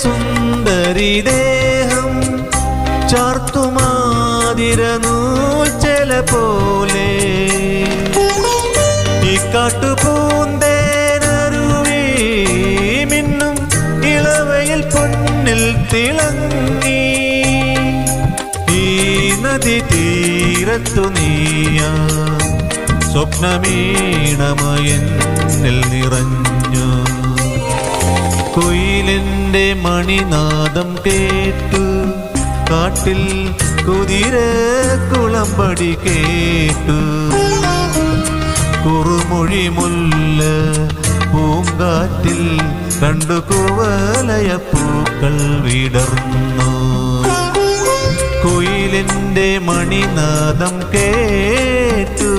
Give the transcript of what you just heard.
സുന്ദരി ദേഹം ചാർത്തുമാതിരനൂൽച്ചെല പോലെ ഈ കാട്ടുപൂന്തേനരുവി മിന്നും ഇളവയിൽ പൊന്നിൽ തിളങ്ങി ഈ നദി തീരത്തു നീയാ സ്വപ്നമീണമയന്നിൽ നിറഞ്ഞു കുയിലിൻ്റെ മണിനാദം കേട്ടു കാട്ടിൽ കുതിര കുളമ്പടി കേട്ടു കുറുമൊഴി മുല്ല പൂങ്കാറ്റിൽ കണ്ടു കുവലയ പൂക്കൾ വിടർന്നു കുയിലിൻ്റെ മണിനാദം കേട്ടു